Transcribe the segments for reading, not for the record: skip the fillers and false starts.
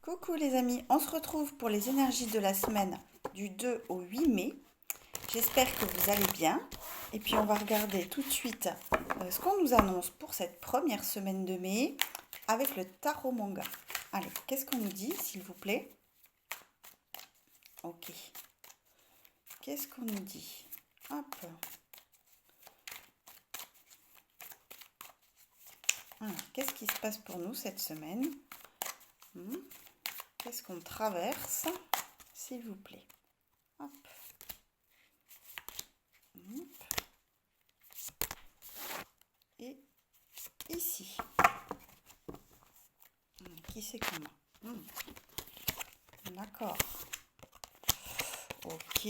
Coucou les amis, on se retrouve pour les énergies de la semaine du 2 au 8 mai. J'espère que vous allez bien. Et puis on va regarder tout de suite ce qu'on nous annonce pour cette première semaine de mai avec le tarot manga. Allez, qu'est-ce qu'on nous dit s'il vous plaît? Ok. Qu'est-ce qu'on nous dit? Hop. Qu'est-ce qui se passe pour nous cette semaine? Qu'est-ce qu'on traverse, s'il vous plaît? Hop. Et ici. Qui c'est comment? D'accord. Ok.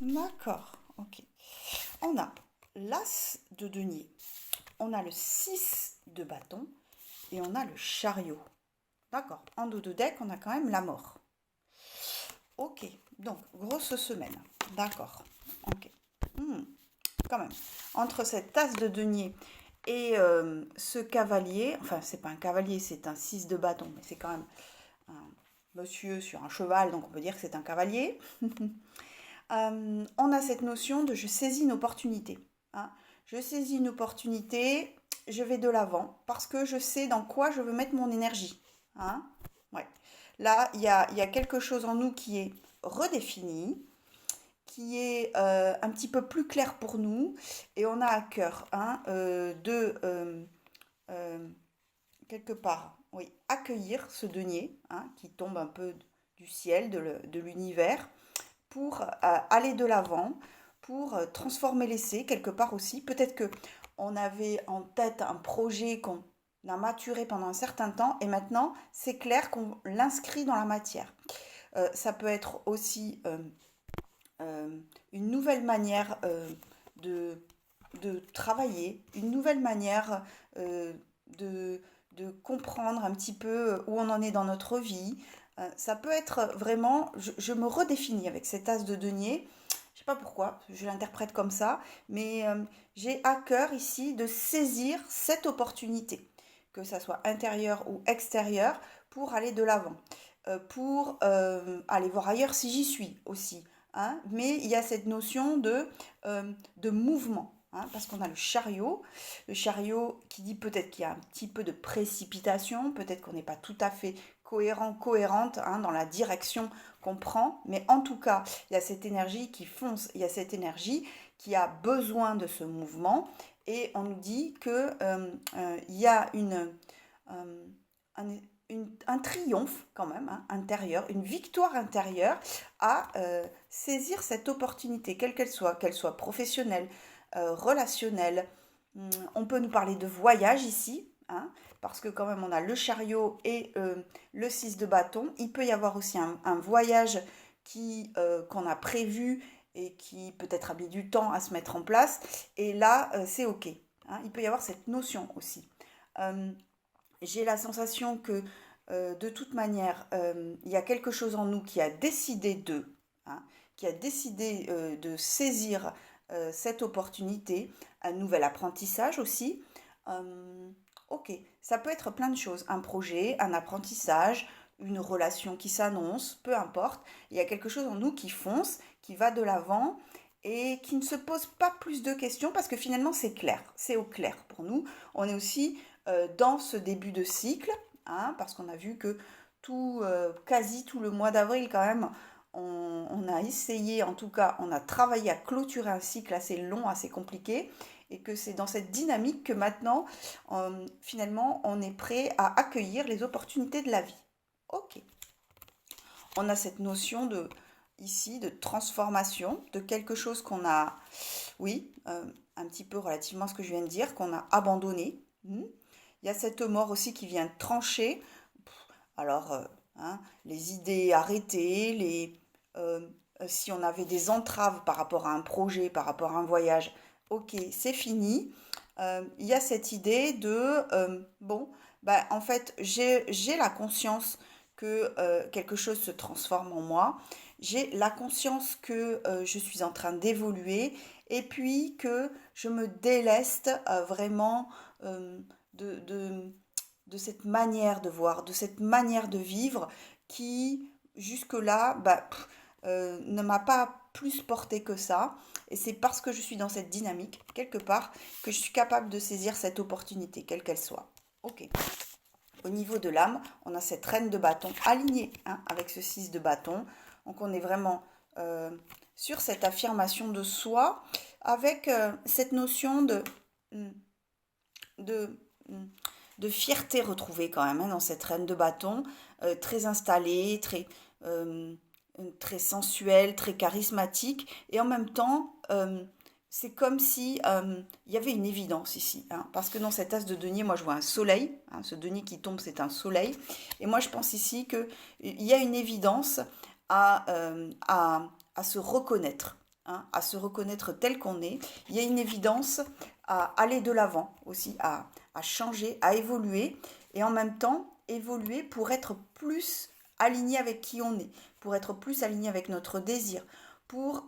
D'accord. Ok. On a l'as de denier. On a le 6 de bâton. Et on a le chariot. D'accord. En dos de deck, on a quand même la mort. Ok. Donc, grosse semaine. D'accord. Ok. Quand même. Entre cette as de denier et ce cavalier, enfin, c'est pas un cavalier, c'est un 6 de bâton, mais c'est quand même un monsieur sur un cheval, donc on peut dire que c'est un cavalier. On a cette notion de je saisis une opportunité. Hein. Je saisis une opportunité, je vais de l'avant parce que je sais dans quoi je veux mettre mon énergie. Hein. Ouais. Là, il y a quelque chose en nous qui est redéfini, qui est un petit peu plus clair pour nous, et on a à cœur quelque part, oui, accueillir ce denier qui tombe un peu du ciel, de l'univers, pour aller de l'avant, pour transformer l'essai quelque part aussi. Peut-être que on avait en tête un projet qu'on a maturé pendant un certain temps et maintenant c'est clair qu'on l'inscrit dans la matière. Ça peut être aussi une nouvelle manière de, de travailler, une nouvelle manière de, de comprendre un petit peu où on en est dans notre vie. Ça peut être vraiment, je me redéfinis avec cet as de denier. Je sais pas pourquoi, je l'interprète comme ça, mais j'ai à cœur ici de saisir cette opportunité, que ça soit intérieur ou extérieur, pour aller de l'avant, pour aller voir ailleurs si j'y suis aussi. Hein, mais il y a cette notion de mouvement. Hein, parce qu'on a le chariot qui dit peut-être qu'il y a un petit peu de précipitation, peut-être qu'on n'est pas tout à fait cohérente dans la direction qu'on prend, mais en tout cas, il y a cette énergie qui fonce, il y a cette énergie qui a besoin de ce mouvement, et on nous dit que il y a un triomphe quand même intérieur, une victoire intérieure à saisir cette opportunité, quelle qu'elle soit professionnelle, relationnelle. On peut nous parler de voyage ici, parce que quand même on a le chariot et le 6 de bâton. Il peut y avoir aussi un voyage qu'on a prévu et qui peut-être a mis du temps à se mettre en place. Et là, c'est OK. Il peut y avoir cette notion aussi. J'ai la sensation que de toute manière, il y a quelque chose en nous qui a décidé qui a décidé de saisir cette opportunité, un nouvel apprentissage aussi. Ok, ça peut être plein de choses, un projet, un apprentissage, une relation qui s'annonce, peu importe. Il y a quelque chose en nous qui fonce, qui va de l'avant et qui ne se pose pas plus de questions parce que finalement c'est clair, c'est au clair pour nous. On est aussi dans ce début de cycle, parce qu'on a vu que quasi tout le mois d'avril quand même, on a essayé, en tout cas, on a travaillé à clôturer un cycle assez long, assez compliqué, et que c'est dans cette dynamique que maintenant, finalement, on est prêt à accueillir les opportunités de la vie. Ok. On a cette notion ici de transformation, de quelque chose qu'on a, oui, un petit peu relativement à ce que je viens de dire, qu'on a abandonné. Il y a cette mort aussi qui vient trancher. Alors, les idées arrêtées, si on avait des entraves par rapport à un projet, par rapport à un voyage, ok, c'est fini. Il y a cette idée de, bon, bah, en fait, j'ai la conscience que quelque chose se transforme en moi. J'ai la conscience que je suis en train d'évoluer et puis que je me déleste vraiment de de cette manière de voir, de cette manière de vivre qui, jusque-là, ne m'a pas plus porté que ça. Et c'est parce que je suis dans cette dynamique, quelque part, que je suis capable de saisir cette opportunité, quelle qu'elle soit. Ok. Au niveau de l'âme, on a cette reine de bâton alignée avec ce 6 de bâton. Donc on est vraiment sur cette affirmation de soi avec cette notion de, de fierté retrouvée quand même dans cette reine de bâton, très installée, euh, très sensuelle, très charismatique. Et en même temps, c'est comme si il y avait une évidence ici. Parce que dans cet as de denier, moi je vois un soleil. Ce denier qui tombe, c'est un soleil. Et moi je pense ici qu'il y a une évidence à se reconnaître. À se reconnaître tel qu'on est. Il y a une évidence à aller de l'avant aussi, à changer, à évoluer. Et en même temps, évoluer pour être plus aligné avec qui on est, pour être plus aligné avec notre désir, pour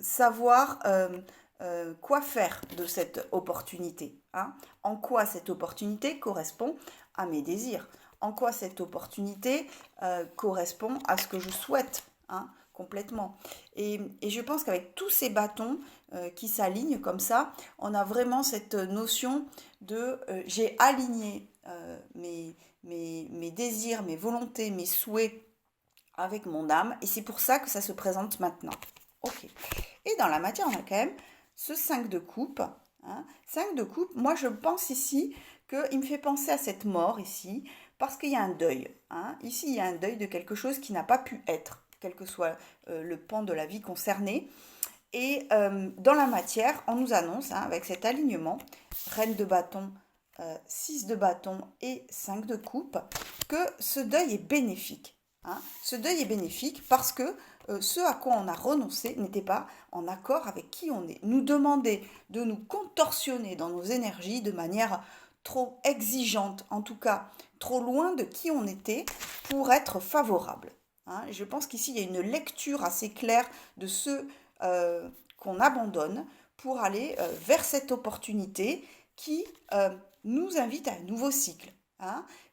savoir quoi faire de cette opportunité. En quoi cette opportunité correspond à mes désirs, en quoi cette opportunité correspond à ce que je souhaite, complètement. Et je pense qu'avec tous ces bâtons qui s'alignent comme ça, on a vraiment cette notion de j'ai aligné mes désirs, mes volontés, mes souhaits avec mon âme, et c'est pour ça que ça se présente maintenant. Ok. Et dans la matière, on a quand même ce 5 de coupe. 5 de coupe, moi je pense ici qu'il me fait penser à cette mort ici, parce qu'il y a un deuil. Ici, il y a un deuil de quelque chose qui n'a pas pu être, quel que soit le pan de la vie concerné. Et dans la matière, on nous annonce, avec cet alignement, reine de bâton, 6 de bâton et 5 de coupe, que ce deuil est bénéfique. Ce deuil est bénéfique parce que ce à quoi on a renoncé n'était pas en accord avec qui on est. Nous demander de nous contorsionner dans nos énergies de manière trop exigeante, en tout cas trop loin de qui on était pour être favorable. Je pense qu'ici il y a une lecture assez claire de ce qu'on abandonne pour aller vers cette opportunité qui nous invite à un nouveau cycle,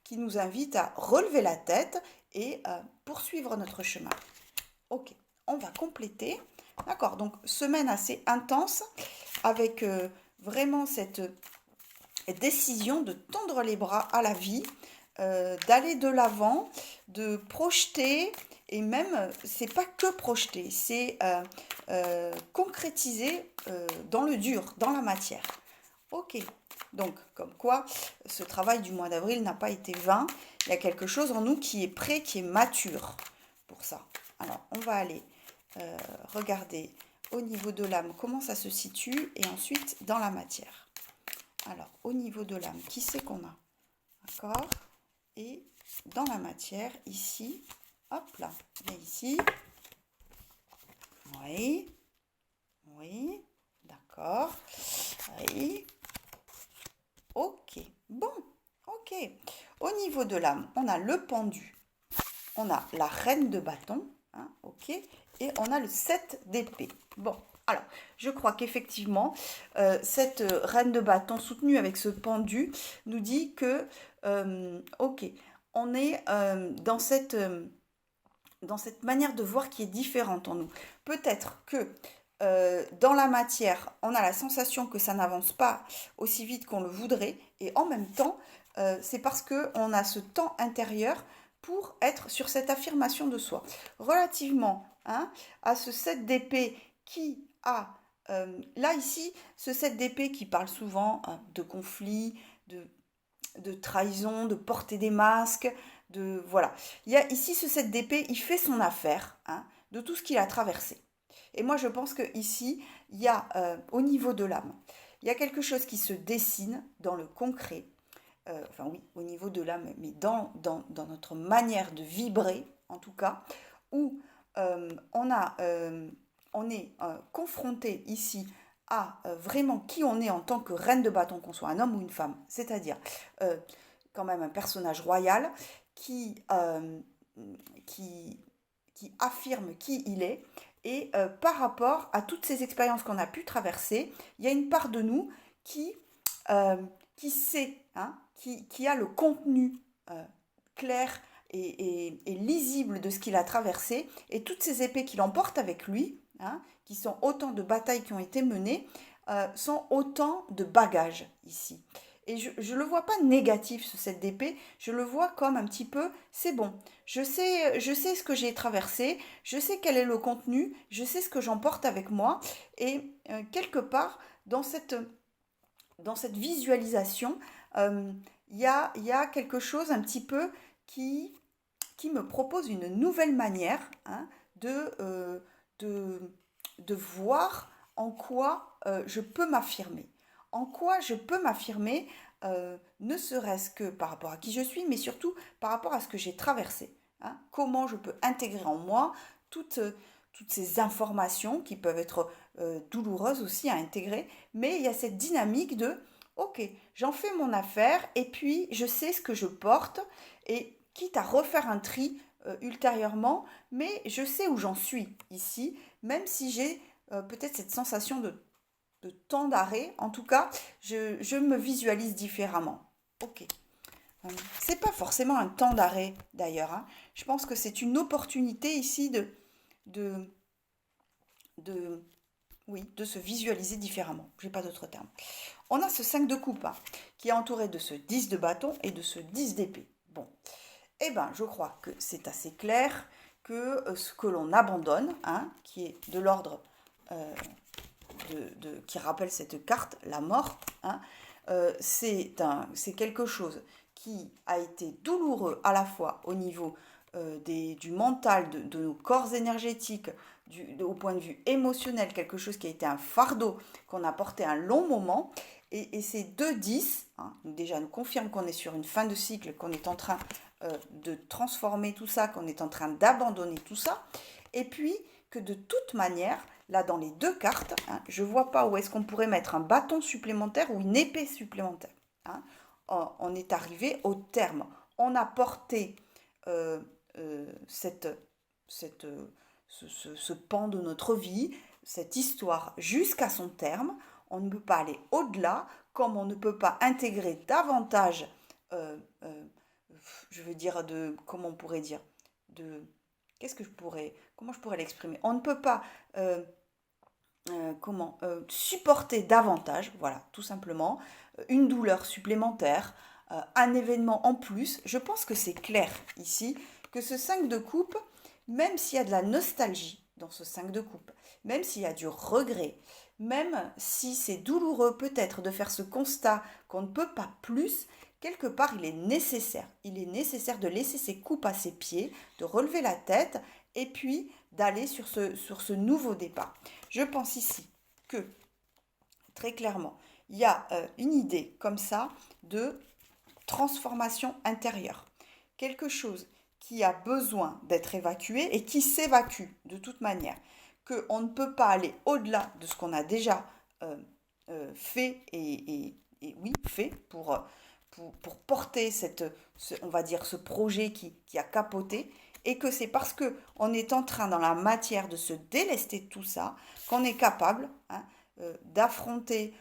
qui nous invite à relever la tête et poursuivre notre chemin. Ok, on va compléter. D'accord, donc semaine assez intense avec vraiment cette décision de tendre les bras à la vie, d'aller de l'avant, de projeter, et même, c'est pas que projeter, c'est concrétiser dans le dur, dans la matière. Ok, donc comme quoi ce travail du mois d'avril n'a pas été vain, il y a quelque chose en nous qui est prêt, qui est mature pour ça. Alors on va aller regarder au niveau de l'âme comment ça se situe et ensuite dans la matière. Alors au niveau de l'âme, qui c'est qu'on a? D'accord? Et dans la matière, ici, hop là, et ici, oui, oui, d'accord, oui, ok, bon, ok. Au niveau de l'âme, on a le pendu, on a la reine de bâton, ok, et on a le 7 d'épée. Bon, alors, je crois qu'effectivement, cette reine de bâton soutenue avec ce pendu nous dit que, ok, on est dans cette manière de voir qui est différente en nous. Peut-être que dans la matière, on a la sensation que ça n'avance pas aussi vite qu'on le voudrait, et en même temps, c'est parce qu'on a ce temps intérieur pour être sur cette affirmation de soi. Relativement à ce 7 d'épée qui a, là ici, ce 7 d'épée qui parle souvent de conflits, de trahison, de porter des masques, voilà. Il y a ici ce 7 d'épée, il fait son affaire de tout ce qu'il a traversé. Et moi je pense que ici, il y a au niveau de l'âme, il y a quelque chose qui se dessine dans le concret. Enfin oui, au niveau de l'âme, mais dans notre manière de vibrer, en tout cas, où on est confronté ici à vraiment qui on est en tant que reine de bâton, qu'on soit un homme ou une femme, c'est-à-dire quand même un personnage royal qui, qui, qui affirme qui il est, et par rapport à toutes ces expériences qu'on a pu traverser, il y a une part de nous qui sait qui a le contenu clair et lisible de ce qu'il a traversé, et toutes ces épées qu'il emporte avec lui, qui sont autant de batailles qui ont été menées, sont autant de bagages ici. Et je ne le vois pas négatif, ce set d'épée, je le vois comme un petit peu, c'est bon, je sais ce que j'ai traversé, je sais quel est le contenu, je sais ce que j'emporte avec moi, et quelque part, dans cette visualisation, il y a quelque chose un petit peu qui, qui me propose une nouvelle manière de, de voir en quoi je peux m'affirmer. En quoi je peux m'affirmer, ne serait-ce que par rapport à qui je suis, mais surtout par rapport à ce que j'ai traversé. Comment je peux intégrer en moi toutes, toutes ces informations qui peuvent être douloureuses aussi à intégrer, mais il y a cette dynamique de, ok, j'en fais mon affaire et puis je sais ce que je porte, et quitte à refaire un tri ultérieurement, mais je sais où j'en suis ici, même si j'ai peut-être cette sensation de temps d'arrêt. En tout cas, je me visualise différemment. Ok. C'est pas forcément un temps d'arrêt d'ailleurs. Je pense que c'est une opportunité ici de, de, oui, de se visualiser différemment. J'ai pas d'autre terme. On a ce 5 de coupe qui est entouré de ce 10 de bâton et de ce 10 d'épée. Bon, eh bien, je crois que c'est assez clair que ce que l'on abandonne, qui est de l'ordre qui rappelle cette carte, la mort, c'est quelque chose qui a été douloureux à la fois au niveau du mental, de nos corps énergétiques, au point de vue émotionnel, quelque chose qui a été un fardeau qu'on a porté un long moment. Et ces 2-10, déjà nous confirme qu'on est sur une fin de cycle, qu'on est en train de transformer tout ça, qu'on est en train d'abandonner tout ça. Et puis que de toute manière, là dans les deux cartes, je ne vois pas où est-ce qu'on pourrait mettre un bâton supplémentaire ou une épée supplémentaire. On est arrivé au terme. On a porté ce pan de notre vie, cette histoire jusqu'à son terme. On ne peut pas aller au-delà, comme on ne peut pas intégrer davantage, je veux dire, comment on pourrait dire, comment je pourrais l'exprimer. On ne peut pas supporter davantage, voilà, tout simplement, une douleur supplémentaire, un événement en plus. Je pense que c'est clair ici que ce 5 de coupe, même s'il y a de la nostalgie dans ce 5 de coupe, même s'il y a du regret, même si c'est douloureux peut-être de faire ce constat qu'on ne peut pas plus, quelque part il est nécessaire. Il est nécessaire de laisser ses coupes à ses pieds, de relever la tête et puis d'aller sur ce nouveau départ. Je pense ici que, très clairement, il y a une idée comme ça de transformation intérieure. Quelque chose qui a besoin d'être évacué et qui s'évacue de toute manière. Qu'on ne peut pas aller au-delà de ce qu'on a déjà fait fait pour porter on va dire, ce projet qui a capoté, et que c'est parce que on est en train dans la matière de se délester de tout ça qu'on est capable d'affronter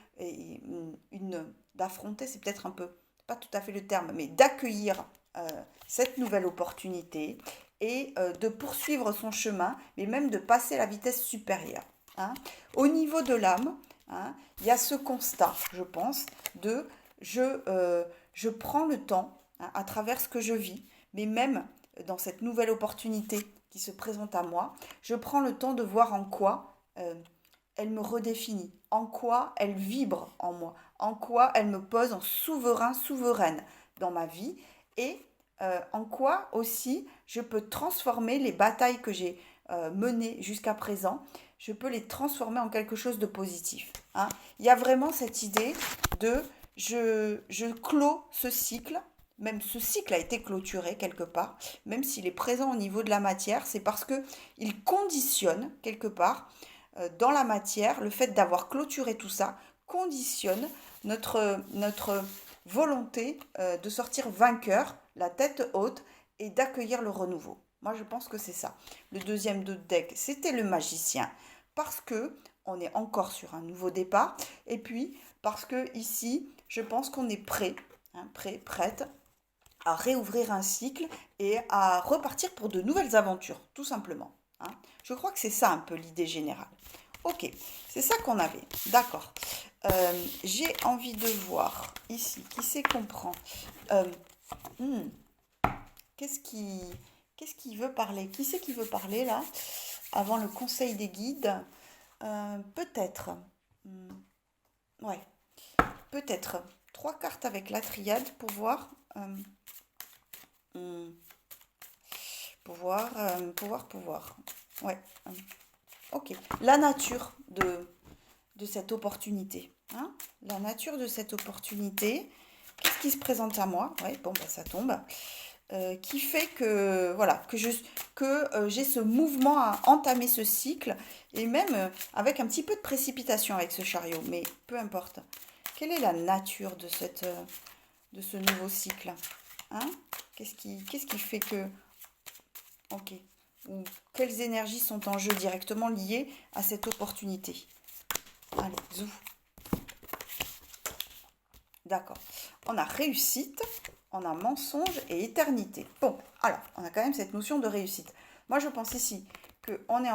d'affronter, c'est peut-être un peu pas tout à fait le terme, mais d'accueillir cette nouvelle opportunité et de poursuivre son chemin, mais même de passer à la vitesse supérieure. Au niveau de l'âme, il y a ce constat, je pense, de je prends le temps, à travers ce que je vis, mais même dans cette nouvelle opportunité qui se présente à moi, je prends le temps de voir en quoi elle me redéfinit, en quoi elle vibre en moi, en quoi elle me pose en souveraine dans ma vie, et en quoi aussi je peux transformer les batailles que j'ai menées jusqu'à présent, je peux les transformer en quelque chose de positif. Il y a vraiment cette idée de je clôt ce cycle, même ce cycle a été clôturé quelque part, même s'il est présent au niveau de la matière, c'est parce qu'il conditionne quelque part dans la matière, le fait d'avoir clôturé tout ça conditionne notre volonté de sortir vainqueur, la tête haute, et d'accueillir le renouveau. Moi, je pense que c'est ça. Le deuxième de deck, c'était le magicien, parce que on est encore sur un nouveau départ, et puis parce que ici, je pense qu'on est prêt hein, prête à réouvrir un cycle et à repartir pour de nouvelles aventures, tout simplement, hein. Je crois que c'est ça un peu l'idée générale. Ok, c'est ça qu'on avait, d'accord. J'ai envie de voir ici, qui c'est qu'on prend. Euh, hmm, qu'est-ce qui, qu'est-ce qui veut parler? Qui c'est qui veut parler là, avant le conseil des guides? Peut-être. Hmm, ouais, peut-être. Trois cartes avec la triade pour voir. Hmm, pouvoir. Ouais. Ok. La nature de cette opportunité, hein. La nature de cette opportunité. Qu'est-ce qui se présente à moi? Ouais, bon, bah, ça tombe. Qui fait que voilà que j'ai ce mouvement à entamer ce cycle et même avec un petit peu de précipitation avec ce chariot, mais peu importe. Quelle est la nature de ce nouveau cycle, hein? Qu'est-ce qui fait que ok, ou quelles énergies sont en jeu directement liées à cette opportunité? Allez, zou. D'accord. On a réussite, on a mensonge et éternité. Bon, alors, on a quand même cette notion de réussite. Moi, je pense ici qu'on est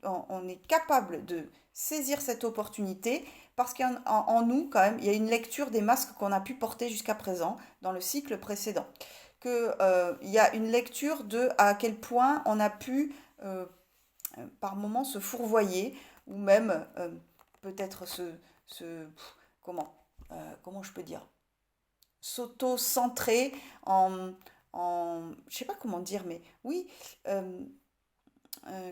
on est capable de saisir cette opportunité parce qu'en nous, quand même, il y a une lecture des masques qu'on a pu porter jusqu'à présent dans le cycle précédent. Il y a une lecture de à quel point on a pu, par moments, se fourvoyer ou même peut-être comment, comment je peux dire, s'auto-centrer en, je sais pas comment dire, mais oui, euh,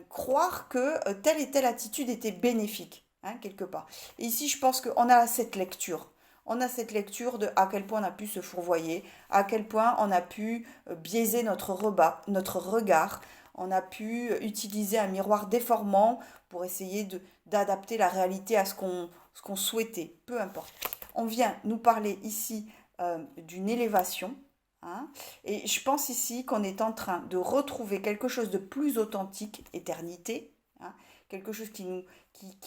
croire que telle et telle attitude était bénéfique, hein, quelque part. Et ici, je pense qu'on a cette lecture. On a cette lecture de à quel point on a pu se fourvoyer, à quel point on a pu biaiser notre regard, on a pu utiliser un miroir déformant pour essayer d'adapter la réalité à ce qu'on souhaitait, peu importe. On vient nous parler ici d'une élévation, hein, et je pense ici qu'on est en train de retrouver quelque chose de plus authentique, éternité, hein, quelque chose qui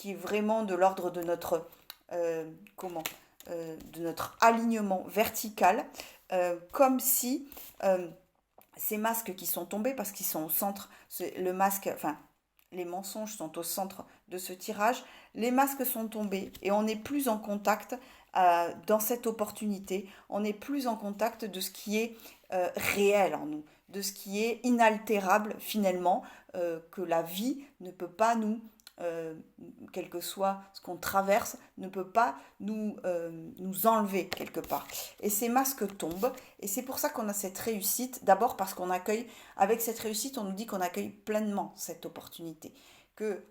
est vraiment de l'ordre de notre, comment, de notre alignement vertical, comme si ces masques qui sont tombés parce qu'ils sont au centre, le masque, enfin, les mensonges sont au centre de ce tirage, les masques sont tombés et on n'est plus en contact dans cette opportunité, on n'est plus en contact de ce qui est réel en nous, de ce qui est inaltérable finalement, que la vie ne peut pas euh, quel que soit ce qu'on traverse, ne peut pas nous enlever quelque part. Et ces masques tombent, et c'est pour ça qu'on a cette réussite, d'abord parce qu'on accueille, avec cette réussite, on nous dit qu'on accueille pleinement cette opportunité, que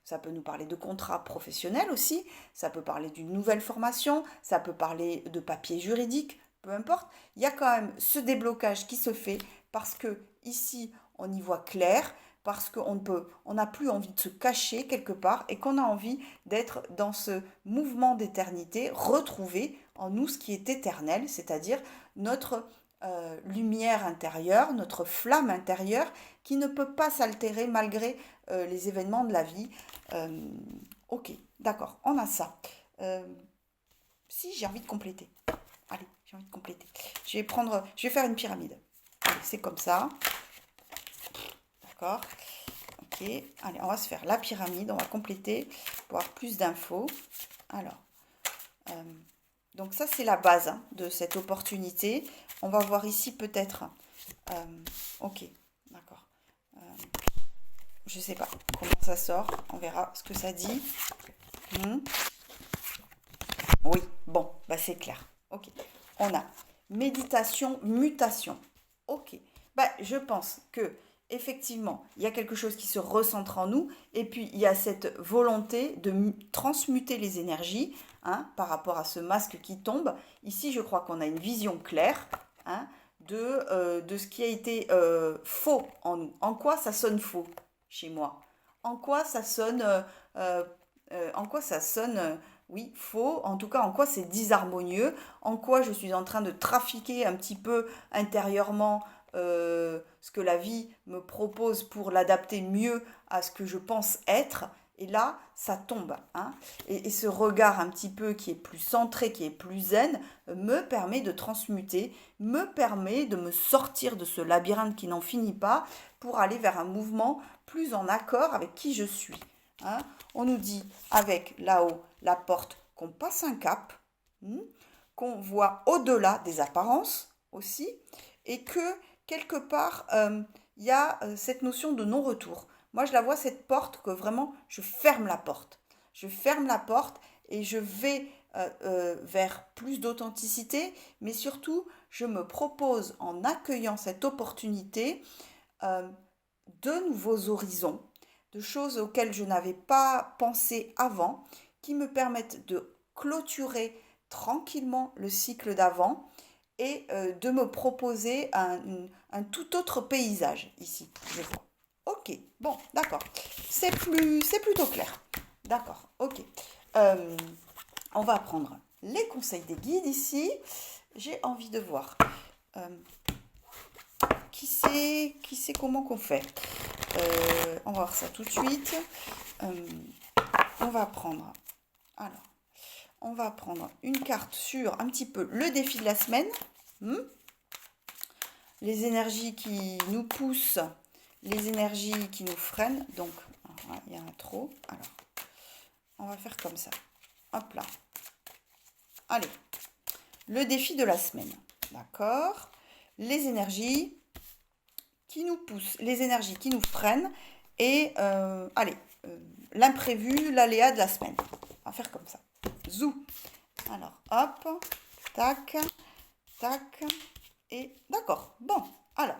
ça peut nous parler de contrat professionnel aussi, ça peut parler d'une nouvelle formation, ça peut parler de papier juridique, peu importe. Il y a quand même ce déblocage qui se fait parce que ici, on y voit clair, parce on n'a plus envie de se cacher quelque part et qu'on a envie d'être dans ce mouvement d'éternité, retrouver en nous ce qui est éternel, c'est-à-dire notre lumière intérieure, notre flamme intérieure qui ne peut pas s'altérer malgré les événements de la vie. Euh, ok, d'accord, on a ça. Euh, Si j'ai envie de compléter. Allez, j'ai envie de compléter. Je vais faire une pyramide. Allez, c'est comme ça. D'accord. Ok. Allez, on va se faire la pyramide. On va compléter pour avoir plus d'infos. Alors, euh, donc ça c'est la base, hein, de cette opportunité. On va voir ici peut-être. Ok, d'accord. Euh, je sais pas comment ça sort. On verra ce que ça dit. Hmm. Oui, bon, bah c'est clair. Ok. On a méditation, mutation. Ok. Bah, je pense que effectivement, il y a quelque chose qui se recentre en nous, et puis il y a cette volonté de transmuter les énergies, hein, par rapport à ce masque qui tombe. Ici, je crois qu'on a une vision claire, hein, de ce qui a été faux en nous. En quoi ça sonne faux chez moi? En quoi ça sonne, euh, en quoi ça sonne, oui, faux, en tout cas en quoi c'est disharmonieux, en quoi je suis en train de trafiquer un petit peu intérieurement ce que la vie me propose pour l'adapter mieux à ce que je pense être, Et là, ça tombe, hein. Et ce regard un petit peu qui est plus centré, qui est plus zen, me permet de transmuter, me permet de me sortir de ce labyrinthe qui n'en finit pas pour aller vers un mouvement plus en accord avec qui je suis, hein. On nous dit avec là-haut la porte qu'on passe un cap, qu'on voit au-delà des apparences aussi, et que quelque part, il y a cette notion de non-retour. Moi, je la vois, cette porte, que vraiment, je ferme la porte. Je ferme la porte et je vais vers plus d'authenticité, mais surtout, je me propose, en accueillant cette opportunité, euh, de nouveaux horizons, de choses auxquelles je n'avais pas pensé avant, qui me permettent de clôturer tranquillement le cycle d'avant et de me proposer un tout autre paysage ici, je vois. Ok, bon, d'accord. C'est plutôt clair. D'accord, ok. Euh, on va prendre les conseils des guides ici. J'ai envie de voir. Euh, qui sait comment qu'on fait. On va voir ça tout de suite. Euh, on va prendre. Alors, on va prendre une carte sur un petit peu le défi de la semaine. Les énergies qui nous poussent, les énergies qui nous freinent. Donc, il y a un trop. Alors, on va faire comme ça. Hop là. Allez. Le défi de la semaine. D'accord. Les énergies qui nous poussent, les énergies qui nous freinent et allez, l'imprévu, l'aléa de la semaine. On va faire comme ça. Zou. Alors, hop, tac, tac, et d'accord. Bon, alors,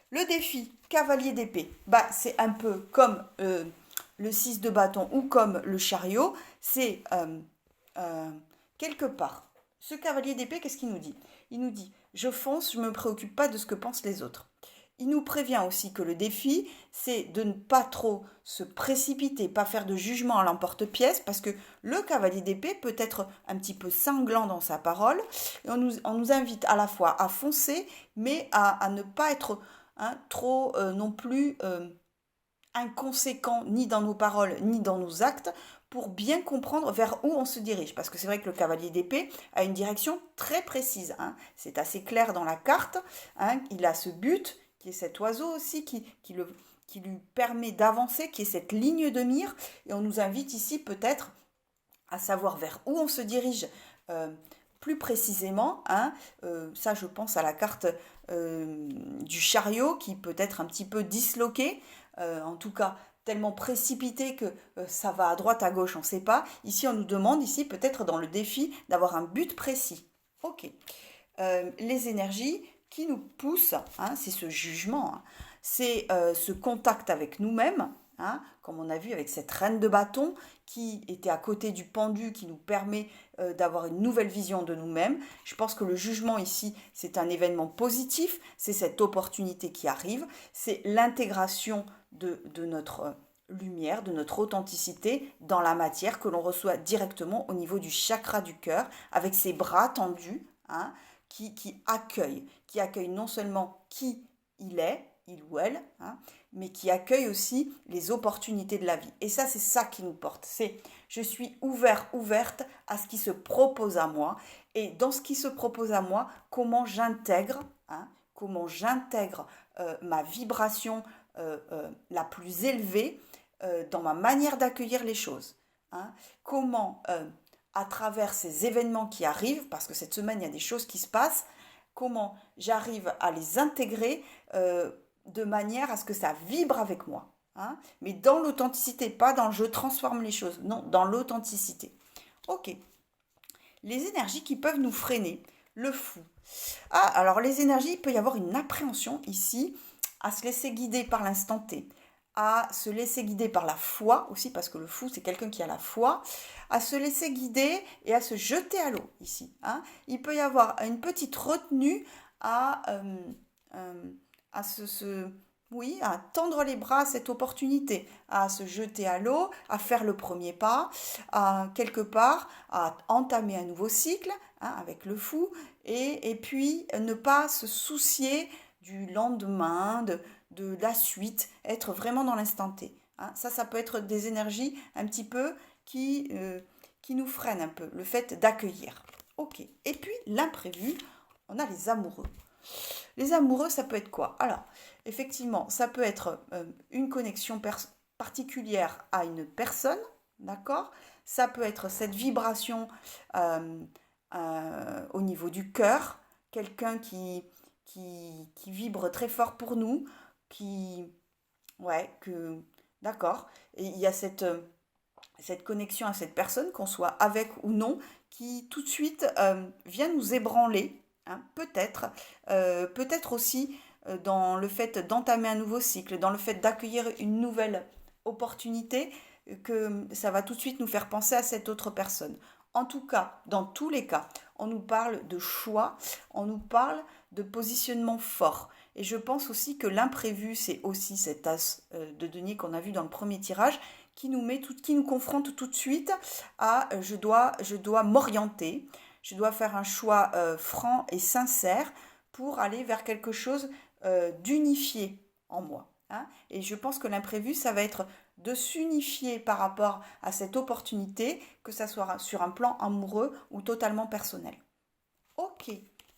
le défi cavalier d'épée, bah, c'est un peu comme le 6 de bâton ou comme le chariot. C'est quelque part. Ce cavalier d'épée, qu'est-ce qu'il nous dit? Il nous dit, je fonce, je ne me préoccupe pas de ce que pensent les autres. Il nous prévient aussi que le défi, c'est de ne pas trop se précipiter, pas faire de jugement à l'emporte-pièce, parce que le cavalier d'épée peut être un petit peu cinglant dans sa parole, et on nous invite à la fois à foncer, mais à ne pas être trop non plus inconséquent ni dans nos paroles, ni dans nos actes, pour bien comprendre vers où on se dirige. Parce que c'est vrai que le cavalier d'épée a une direction très précise, hein. C'est assez clair dans la carte, hein. Il a ce but, qui est cet oiseau aussi, qui lui permet d'avancer, qui est cette ligne de mire. Et on nous invite ici peut-être à savoir vers où on se dirige plus précisément, hein. Ça, je pense à la carte du chariot qui peut être un petit peu disloquée, en tout cas tellement précipité que ça va à droite, à gauche, on ne sait pas. Ici, on nous demande, ici, peut-être dans le défi, d'avoir un but précis. Ok. Les énergies qui nous poussent, hein, c'est ce jugement, hein, c'est ce contact avec nous-mêmes, hein, comme on a vu avec cette reine de bâton qui était à côté du pendu, qui nous permet d'avoir une nouvelle vision de nous-mêmes. Je pense que le jugement ici, c'est un événement positif, c'est cette opportunité qui arrive, c'est l'intégration de notre lumière, de notre authenticité dans la matière que l'on reçoit directement au niveau du chakra du cœur, avec ses bras tendus, hein, qui accueille non seulement qui il est, il ou elle, hein, mais qui accueille aussi les opportunités de la vie. Et ça, c'est ça qui nous porte. C'est je suis ouverte à ce qui se propose à moi. Et dans ce qui se propose à moi, comment j'intègre ma vibration la plus élevée dans ma manière d'accueillir les choses, hein. Comment, à travers ces événements qui arrivent, parce que cette semaine, il y a des choses qui se passent, comment j'arrive à les intégrer de manière à ce que ça vibre avec moi, hein, mais dans l'authenticité, pas dans je transforme les choses, non, dans l'authenticité. Ok. Les énergies qui peuvent nous freiner, le fou. Ah, alors les énergies, il peut y avoir une appréhension ici à se laisser guider par l'instant T, à se laisser guider par la foi aussi, parce que le fou, c'est quelqu'un qui a la foi, à se laisser guider et à se jeter à l'eau ici, hein. Il peut y avoir une petite retenue à, à oui, à tendre les bras à cette opportunité, à se jeter à l'eau, à faire le premier pas, à quelque part, à entamer un nouveau cycle, hein, avec le fou, et puis ne pas se soucier du lendemain, de la suite, être vraiment dans l'instant T. hein. Ça peut être des énergies un petit peu qui nous freinent un peu, le fait d'accueillir. Ok. Et puis l'imprévu, on a les amoureux. Les amoureux, ça peut être quoi? Alors, effectivement, ça peut être une connexion particulière à une personne, d'accord? Ça peut être cette vibration euh, au niveau du cœur, quelqu'un qui vibre très fort pour nous, qui, ouais, que, d'accord. Et il y a cette connexion à cette personne, qu'on soit avec ou non, qui tout de suite vient nous ébranler, hein, peut-être, peut-être aussi dans le fait d'entamer un nouveau cycle, dans le fait d'accueillir une nouvelle opportunité, que ça va tout de suite nous faire penser à cette autre personne. En tout cas, dans tous les cas, on nous parle de choix, on nous parle de positionnement fort. Et je pense aussi que l'imprévu, c'est aussi cet as de denier qu'on a vu dans le premier tirage, qui nous confronte tout de suite à je dois m'orienter, je dois faire un choix franc et sincère pour aller vers quelque chose d'unifié en moi, hein. Et je pense que l'imprévu, ça va être de s'unifier par rapport à cette opportunité, que ça soit sur un plan amoureux ou totalement personnel. Ok,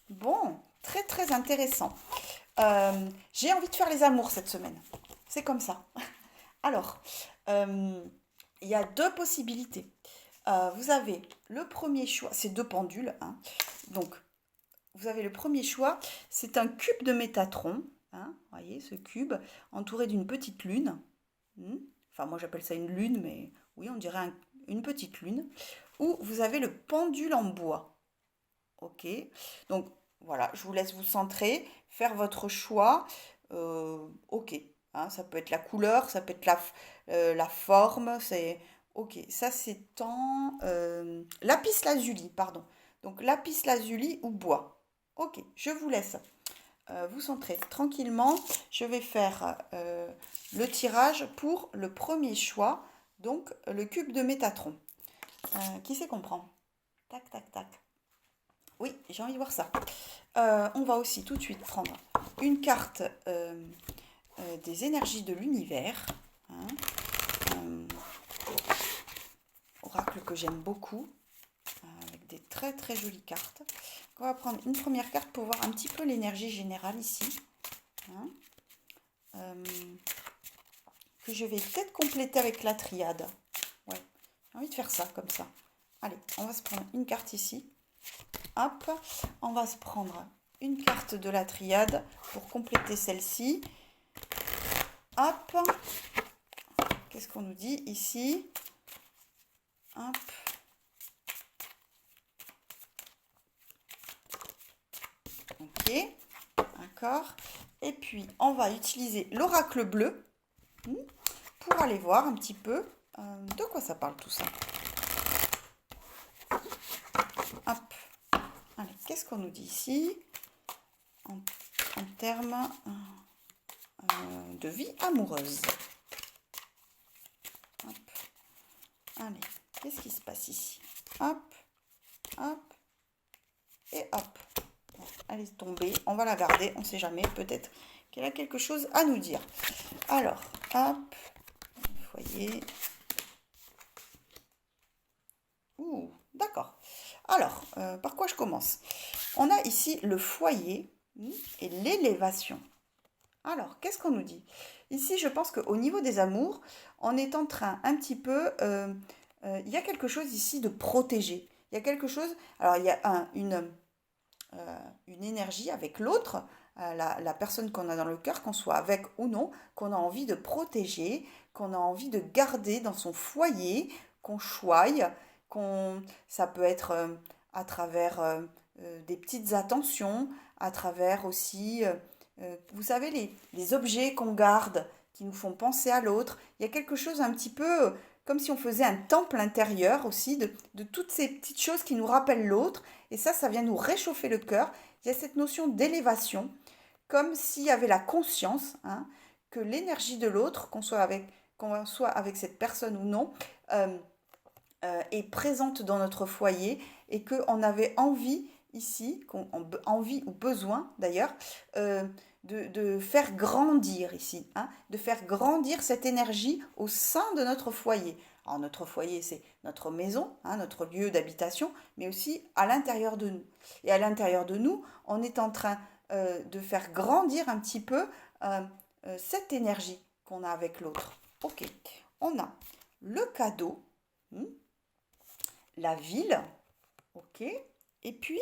bon, très très intéressant. J'ai envie de faire les amours cette semaine. C'est comme ça. Alors, euh, il y a deux possibilités. Vous avez le premier choix, c'est deux pendules, hein. Donc, vous avez le premier choix, c'est un cube de Métatron, hein, voyez ce cube, entouré d'une petite lune. Enfin, moi j'appelle ça une lune, mais oui, on dirait une petite lune. Ou vous avez le pendule en bois. Ok, donc voilà, je vous laisse vous centrer, faire votre choix. Ok, hein, ça peut être la couleur, ça peut être la forme, c'est ok. Ça c'est en lapis lazuli, pardon. Donc lapis lazuli ou bois. Ok, je vous laisse vous centrer tranquillement. Je vais faire le tirage pour le premier choix, donc le cube de Métatron. Qui c'est qu'on prend? Tac, tac, tac. Oui, j'ai envie de voir ça. On va aussi tout de suite prendre une carte des énergies de l'univers, hein, euh, oracle que j'aime beaucoup, avec des très très jolies cartes. On va prendre une première carte pour voir un petit peu l'énergie générale ici, hein, euh, que je vais peut-être compléter avec la triade. Ouais, j'ai envie de faire ça comme ça. Allez, on va se prendre une carte ici. Hop, on va se prendre une carte de la triade pour compléter celle-ci. Hop, qu'est-ce qu'on nous dit ici? Hop. Ok, d'accord. Et puis, on va utiliser l'oracle bleu pour aller voir un petit peu de quoi ça parle tout ça. Hop. Allez, qu'est-ce qu'on nous dit ici en termes de vie amoureuse? Hop. Allez, qu'est-ce qui se passe ici? Hop, hop, et hop. Bon, elle est tombée, on va la garder, on ne sait jamais, peut-être qu'elle a quelque chose à nous dire. Alors, hop, foyer. Ouh, d'accord. Alors, par quoi je commence? On a ici le foyer et l'élévation. Alors, qu'est-ce qu'on nous dit? Ici, je pense qu'au niveau des amours, on est en train un petit peu... il y a quelque chose ici de protégé. Il y a quelque chose... Alors, il y a une énergie avec l'autre, la personne qu'on a dans le cœur, qu'on soit avec ou non, qu'on a envie de protéger, qu'on a envie de garder dans son foyer, qu'on choye, ça peut être à travers des petites attentions, à travers aussi, vous savez, les objets qu'on garde, qui nous font penser à l'autre. Il y a quelque chose un petit peu comme si on faisait un temple intérieur aussi de toutes ces petites choses qui nous rappellent l'autre. Et ça vient nous réchauffer le cœur. Il y a cette notion d'élévation, comme s'il y avait la conscience, hein, que l'énergie de l'autre, qu'on soit avec cette personne ou non, euh, est présente dans notre foyer et qu'on avait envie ici, envie ou besoin d'ailleurs, de faire grandir ici, hein, de faire grandir cette énergie au sein de notre foyer. Alors notre foyer, c'est notre maison, hein, notre lieu d'habitation, mais aussi à l'intérieur de nous. Et à l'intérieur de nous, on est en train de faire grandir un petit peu cette énergie qu'on a avec l'autre. Ok, on a le cadeau, la ville, ok, et puis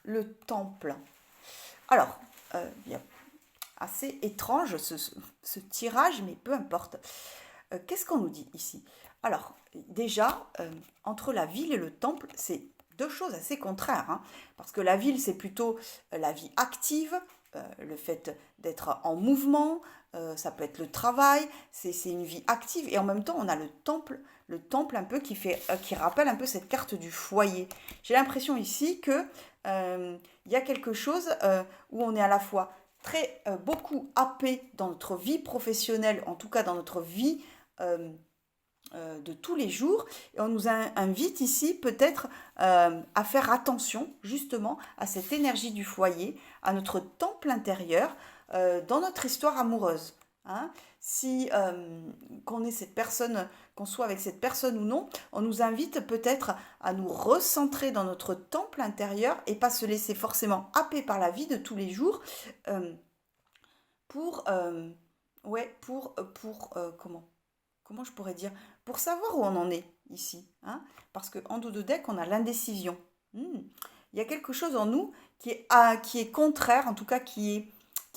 le temple. Alors, il y a assez étrange ce tirage, mais peu importe. Qu'est-ce qu'on nous dit ici? Alors, déjà, entre la ville et le temple, c'est deux choses assez contraires, hein, parce que la ville, c'est plutôt la vie active, le fait d'être en mouvement, ça peut être le travail, c'est une vie active, et en même temps, on a le temple un peu qui rappelle un peu cette carte du foyer. J'ai l'impression ici que il y a quelque chose où on est à la fois beaucoup happé dans notre vie professionnelle, en tout cas dans notre vie de tous les jours. Et on nous invite ici peut-être à faire attention justement à cette énergie du foyer, à notre temple intérieur dans notre histoire amoureuse. Hein. Si qu'on est cette personne, qu'on soit avec cette personne ou non, on nous invite peut-être à nous recentrer dans notre temple intérieur et pas se laisser forcément happer par la vie de tous les jours euh, pour, comment je pourrais dire, pour savoir où on en est ici. Hein, parce qu'en dos de deck, on a l'indécision. Il y a quelque chose en nous qui est contraire, en tout cas qui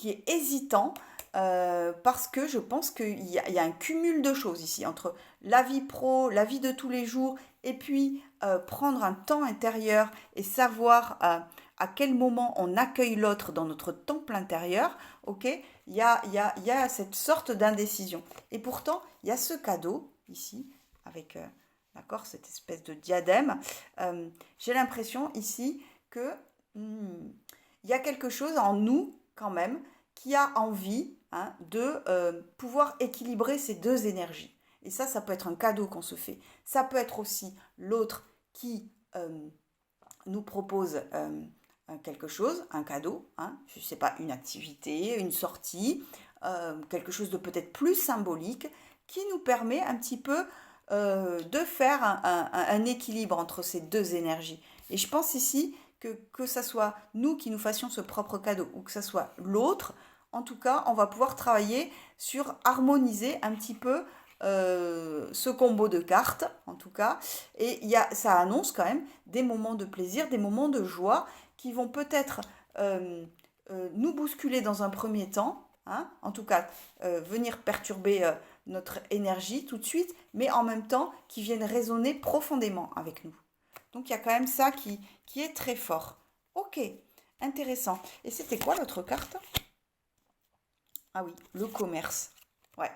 est hésitant, parce que je pense qu'il y a un cumul de choses ici, entre la vie pro, la vie de tous les jours, et puis prendre un temps intérieur et savoir à quel moment on accueille l'autre dans notre temple intérieur, ok, il y a cette sorte d'indécision. Et pourtant, il y a ce cadeau ici, avec d'accord, cette espèce de diadème. J'ai l'impression ici que il y a quelque chose en nous quand même qui a envie, hein, de pouvoir équilibrer ces deux énergies. Et ça peut être un cadeau qu'on se fait. Ça peut être aussi l'autre qui nous propose quelque chose, un cadeau, hein, je ne sais pas, une activité, une sortie, quelque chose de peut-être plus symbolique, qui nous permet un petit peu de faire un équilibre entre ces deux énergies. Et je pense ici que ça soit nous qui nous fassions ce propre cadeau ou que ça soit l'autre, en tout cas, on va pouvoir travailler sur harmoniser un petit peu ce combo de cartes, en tout cas. Et ça annonce quand même des moments de plaisir, des moments de joie qui vont peut-être nous bousculer dans un premier temps, hein, en tout cas venir perturber notre énergie tout de suite, mais en même temps qui viennent résonner profondément avec nous. Donc il y a quand même ça qui est très fort. Ok, intéressant. Et c'était quoi l'autre carte? Ah oui, le commerce. Ouais.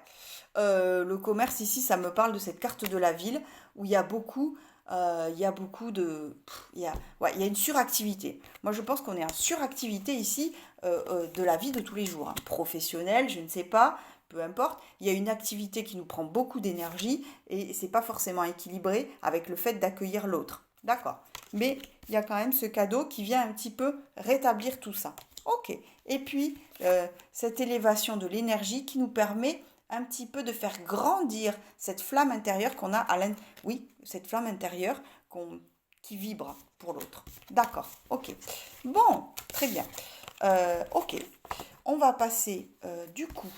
Le commerce ici, ça me parle de cette carte de la ville où il y a beaucoup de, il y a une suractivité. Moi, je pense qu'on est en suractivité ici de la vie de tous les jours, hein. Professionnelle, je ne sais pas, peu importe. Il y a une activité qui nous prend beaucoup d'énergie et c'est pas forcément équilibré avec le fait d'accueillir l'autre. D'accord. Mais il y a quand même ce cadeau qui vient un petit peu rétablir tout ça. Ok. Et puis, cette élévation de l'énergie qui nous permet un petit peu de faire grandir cette flamme intérieure qu'on a oui, cette flamme intérieure qui vibre pour l'autre. D'accord, ok. Bon, très bien. Ok, on va passer du coup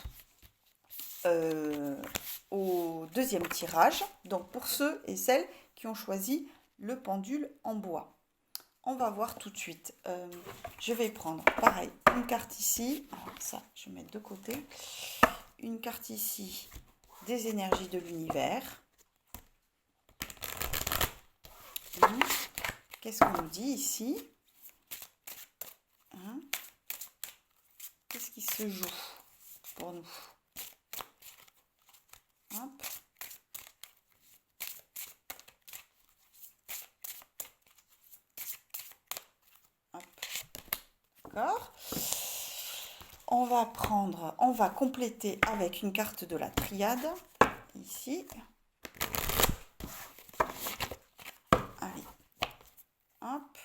au deuxième tirage. Donc pour ceux et celles qui ont choisi le pendule en bois. On va voir tout de suite. Je vais prendre, pareil, une carte ici. Alors ça, je vais mettre de côté. Une carte ici des énergies de l'univers. Qu'est-ce qu'on nous dit ici? Hein? Qu'est-ce qui se joue pour nous? Hop. Hop. D'accord. On va compléter avec une carte de la triade, ici. Allez, hop.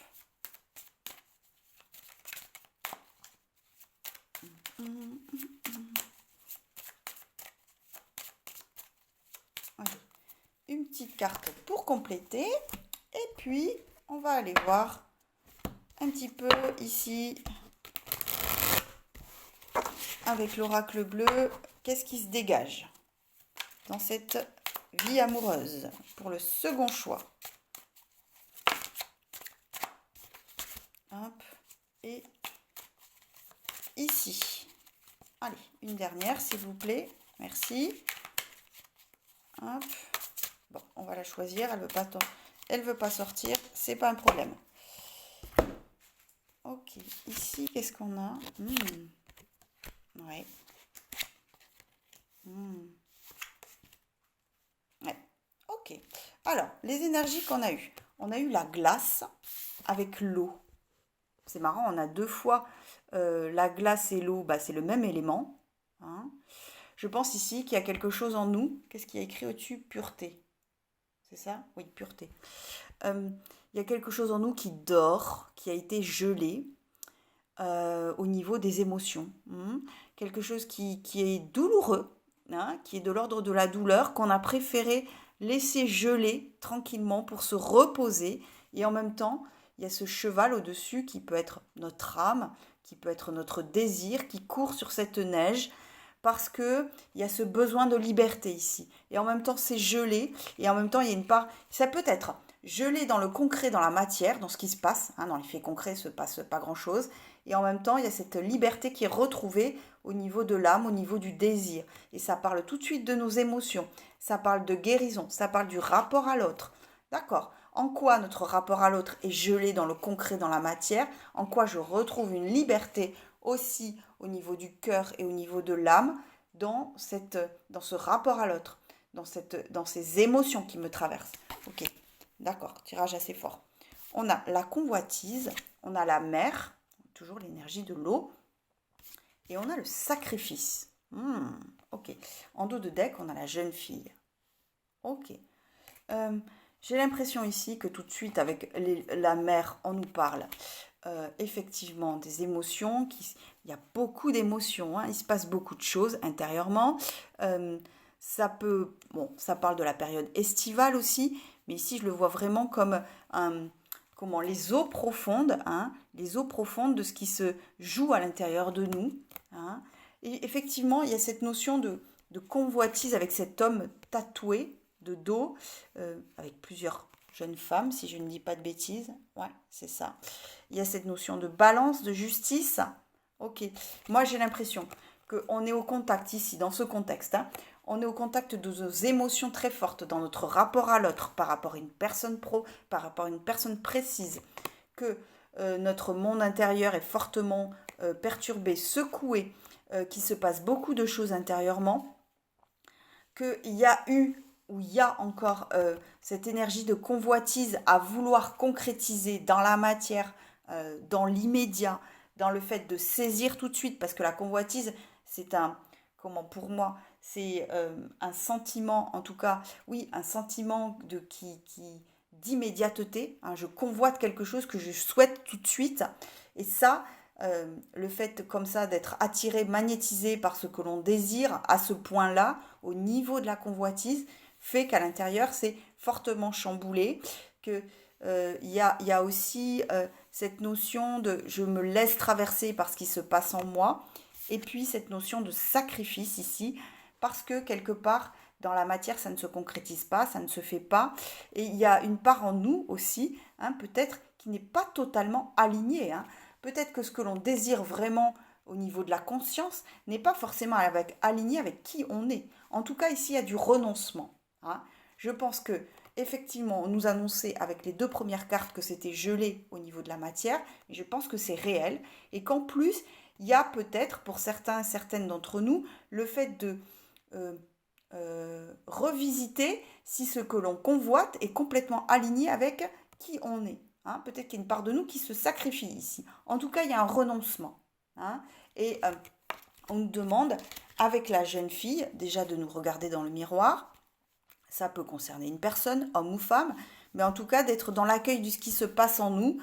petite carte pour compléter. Et puis, on va aller voir un petit peu ici, avec l'oracle bleu, qu'est-ce qui se dégage dans cette vie amoureuse pour le second choix. Hop, et ici. Allez, une dernière, s'il vous plaît. Merci. Hop. Bon, on va la choisir. Elle veut pas sortir. C'est pas un problème. Ok. Ici, qu'est-ce qu'on a? Ouais. Ouais. Ok. Alors, les énergies qu'on a eues. On a eu la glace avec l'eau. C'est marrant, on a deux fois la glace et l'eau, c'est le même élément. Hein. Je pense ici qu'il y a quelque chose en nous. Qu'est-ce qu'il y a écrit au-dessus? Pureté. C'est ça? Oui, pureté. Il y a quelque chose en nous qui dort, qui a été gelé au niveau des émotions. Quelque chose qui est douloureux, qui est de l'ordre de la douleur, qu'on a préféré laisser geler tranquillement pour se reposer. Et en même temps, il y a ce cheval au-dessus qui peut être notre âme, qui peut être notre désir, qui court sur cette neige, parce qu'il y a ce besoin de liberté ici. Et en même temps, c'est gelé, et en même temps, il y a une part... Ça peut être gelé dans le concret, dans la matière, dans ce qui se passe. Dans les faits concrets, il ne se passe pas grand-chose. Et en même temps, il y a cette liberté qui est retrouvée au niveau de l'âme, au niveau du désir. Et ça parle tout de suite de nos émotions. Ça parle de guérison, ça parle du rapport à l'autre. D'accord? En quoi notre rapport à l'autre est gelé dans le concret, dans la matière? En quoi je retrouve une liberté aussi au niveau du cœur et au niveau de l'âme dans ce rapport à l'autre, dans ces émotions qui me traversent. Ok, d'accord, tirage assez fort. On a la convoitise, on a la mer, toujours l'énergie de l'eau, et on a le sacrifice. Ok, en dos de deck, on a la jeune fille. Ok. J'ai l'impression ici que tout de suite, avec la mer, on nous parle effectivement des émotions. Il y a beaucoup d'émotions, il se passe beaucoup de choses intérieurement. Ça parle de la période estivale aussi, mais ici, je le vois vraiment comme les eaux profondes, les eaux profondes de ce qui se joue à l'intérieur de nous. Et effectivement, il y a cette notion de convoitise avec cet homme tatoué de dos, avec plusieurs jeunes femmes, si je ne dis pas de bêtises. Ouais, c'est ça. Il y a cette notion de balance, de justice. Ok. Moi, j'ai l'impression qu'on est au contact ici, dans ce contexte. On est au contact de nos émotions très fortes dans notre rapport à l'autre, par rapport à une personne par rapport à une personne précise. Que notre monde intérieur est fortement perturbé, secoué, qu'il se passe beaucoup de choses intérieurement. Qu'il y a eu où il y a encore cette énergie de convoitise à vouloir concrétiser dans la matière, dans l'immédiat, dans le fait de saisir tout de suite, parce que la convoitise, c'est pour moi, c'est un sentiment, en tout cas, oui, un sentiment d'immédiateté. Je convoite quelque chose que je souhaite tout de suite, et ça, le fait comme ça d'être attiré, magnétisé par ce que l'on désire à ce point-là, au niveau de la convoitise, fait qu'à l'intérieur, c'est fortement chamboulé, qu'il y a aussi cette notion de je me laisse traverser par ce qui se passe en moi, et puis cette notion de sacrifice ici, parce que quelque part, dans la matière, ça ne se concrétise pas, ça ne se fait pas, et il y a une part en nous aussi, peut-être, qui n'est pas totalement alignée. Peut-être que ce que l'on désire vraiment au niveau de la conscience n'est pas forcément aligné avec qui on est. En tout cas, ici, il y a du renoncement. Je pense que effectivement, on nous annonçait avec les deux premières cartes que c'était gelé au niveau de la matière, mais je pense que c'est réel et qu'en plus, il y a peut-être pour certains et certaines d'entre nous le fait de revisiter si ce que l'on convoite est complètement aligné avec qui on est. Peut-être qu'il y a une part de nous qui se sacrifie ici. En tout cas, il y a un renoncement. Et on nous demande, avec la jeune fille, déjà de nous regarder dans le miroir. Ça peut concerner une personne, homme ou femme, mais en tout cas d'être dans l'accueil de ce qui se passe en nous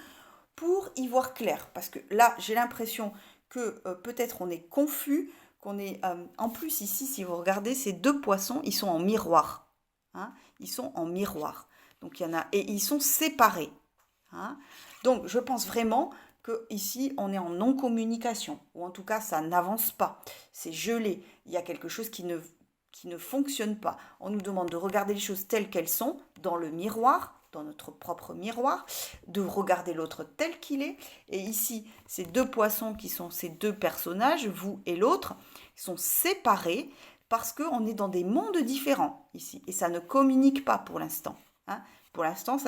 pour y voir clair. Parce que là, j'ai l'impression que peut-être on est confus, qu'on est... en plus, ici, si vous regardez, ces deux poissons, ils sont en miroir. hein. Ils sont en miroir. Donc, il y en a, et ils sont séparés, hein. Donc, je pense vraiment que ici on est en non-communication, ou en tout cas, ça n'avance pas. C'est gelé. Il y a quelque chose qui ne fonctionne pas. On nous demande de regarder les choses telles qu'elles sont, dans le miroir, dans notre propre miroir, de regarder l'autre tel qu'il est. Et ici, ces deux poissons qui sont ces deux personnages, vous et l'autre, sont séparés parce qu'on est dans des mondes différents ici. Et ça ne communique pas pour l'instant, hein. Pour l'instant,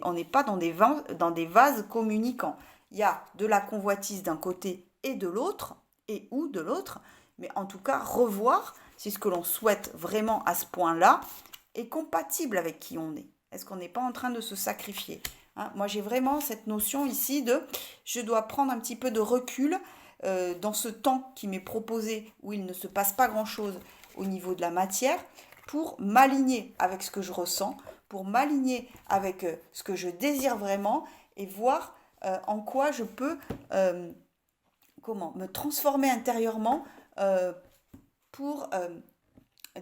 on n'est pas dans des vases communicants. Il y a de la convoitise d'un côté et de l'autre, et ou de l'autre, mais en tout cas, revoir si ce que l'on souhaite vraiment à ce point-là est compatible avec qui on est. Est-ce qu'on n'est pas en train de se sacrifier, hein? Moi, j'ai vraiment cette notion ici de je dois prendre un petit peu de recul dans ce temps qui m'est proposé où il ne se passe pas grand-chose au niveau de la matière pour m'aligner avec ce que je ressens, pour m'aligner avec ce que je désire vraiment et voir en quoi je peux me transformer intérieurement pour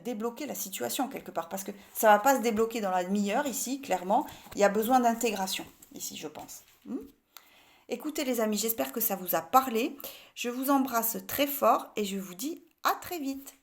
débloquer la situation quelque part. Parce que ça ne va pas se débloquer dans la demi-heure ici, clairement. Il y a besoin d'intégration ici, je pense. Écoutez les amis, j'espère que ça vous a parlé. Je vous embrasse très fort et je vous dis à très vite.